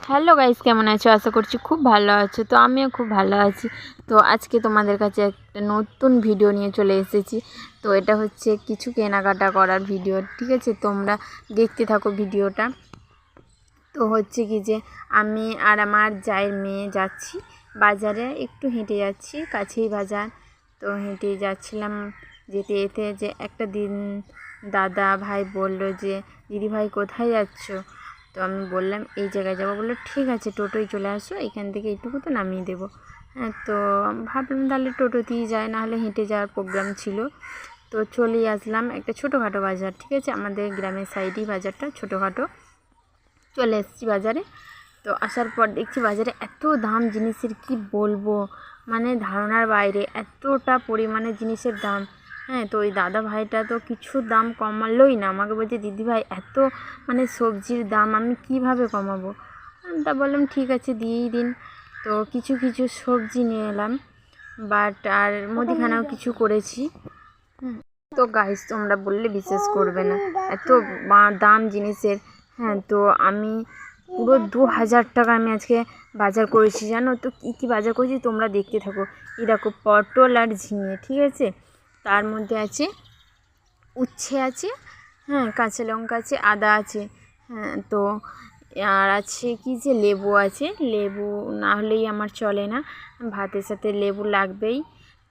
Hello guys, কেমন আছো? আশা করছি খুব ভালো আছো। তো আমিও খুব ভালো আছি। তো আজকে তোমাদের কাছে একটা নতুন ভিডিও নিয়ে চলে এসেছি। তো এটা হচ্ছে কিছু কেনাকাটা করার ভিডিও, ঠিক আছে? তোমরা দেখতে থাকো ভিডিওটা। তো হচ্ছে কি যে আমি আর আমার জায়ের মেয়ে যাচ্ছি বাজারে, একটু হেঁটে যাচ্ছি, কাছেই বাজার। তো হেঁটে যাচ্ছিলাম, যেতে যেতে যে একটা দিন দাদা ভাই বলল যে দিদি ভাই কোথায় যাচ্ছ? তো আমি বললাম এই জায়গায় যাবো। বললো ঠিক আছে, টোটোয় চলে আসো, এখান থেকে এইটুকু তো নামিয়ে দেবো। হ্যাঁ, তো ভাবলাম তাহলে টোটোতেই যায়, নাহলে হেঁটে যাওয়ার প্রোগ্রাম ছিল। তো চলেই আসলাম একটা ছোটোখাটো বাজার, ঠিক আছে? আমাদের গ্রামের সাইডেই বাজারটা, ছোটোখাটো। চলে এসেছি বাজারে। তো আসার পর দেখছি বাজারে এত দাম জিনিসের, কি বলবো, মানে ধারণার বাইরে এতটা পরিমাণে জিনিসের দাম। হ্যাঁ, তো ওই দাদা ভাইটা তো কিছু দাম কমালোই না, আমাকে বলছে দিদি ভাই এত মানে সবজির দাম আমি কিভাবে কমাবো। তা বললাম ঠিক আছে দিয়েই দিন। তো কিছু কিছু সবজি নিয়ে এলাম, বাট আর মুদিখানাও কিছু করেছি। তো গাইস, তোমরা বললে বিশ্বাস করবে না, এত দাম জিনিসের। হ্যাঁ, তো আমি পুরো 2000 টাকা আমি আজকে বাজার করেছি, জানো তো? কী কী বাজার করেছি তোমরা দেখতে থাকো। এই দেখো, পটল আর ঝিঙে, ঠিক আছে? তার মধ্যে আছে উচ্ছে আছে, হ্যাঁ, কাঁচা লঙ্কা আছে, আদা আছে, হ্যাঁ। তো আর আছে কি যে লেবু আছে, লেবু না হলেই আমার চলে না, ভাতের সাথে লেবু লাগবেই।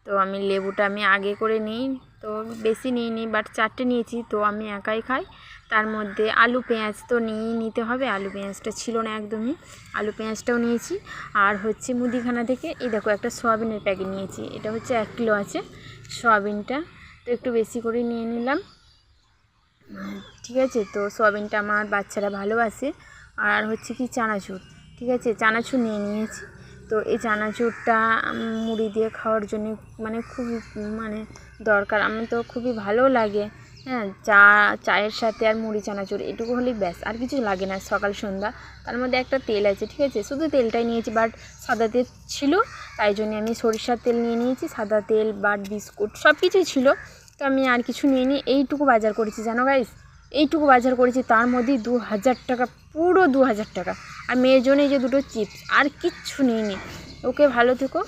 তো আমি লেবুটা আগে করে নিই, তো বেশি নিইনি, বাট 4টে নিয়েছি, তো আমি একাই খাই। তার মধ্যে আলু পেঁয়াজ তো নিতে হবে, আলু পেঁয়াজটা ছিল না একদমই, আলু পেঁয়াজটাও নিয়েছি। আর হচ্ছে মুদিখানা থেকে এই দেখো একটা সয়াবিনের প্যাকেট নিয়েছি, এটা হচ্ছে 1 কিলো আছে সয়াবিনটা, তো একটু বেশি করে নিয়ে নিলাম, ঠিক আছে? তো সয়াবিনটা আমার বাচ্চারা ভালোবাসে। আর হচ্ছে কি চানাচুর, ঠিক আছে? চানাচুর নিয়ে নিয়েছি। তো এই চানাচুরটা মুড়ি দিয়ে খাওয়ার জন্য মানে খুবই মানে দরকার, আমার তো খুবই ভালো লাগে। হ্যাঁ, চায়ের সাথে আর মুড়ি চানাচুর এটুকু হলেই ব্যাস, আর কিছু লাগে না সকাল সন্ধ্যা। তার মধ্যে একটা তেল আছে, ঠিক আছে? শুধু তেলটাই নিয়েছি, বাট সাদা তেল ছিল, তাই জন্য আমি সরিষার তেল নিয়ে নিয়েছি। সাদা তেল, বাট বিস্কুট সব কিছুই ছিল, তো আমি আর কিছু নিয়ে এইটুকু বাজার করেছি, জানো গাইস? এইটুকু বাজার করেছি, তার মধ্যেই 2000 টাকা, পুরো 2000 টাকা। আর মেয়ের জন্য এই যে 2টো চিপস, আর কিচ্ছু নিইনি। ওকে, ভালো থেকো।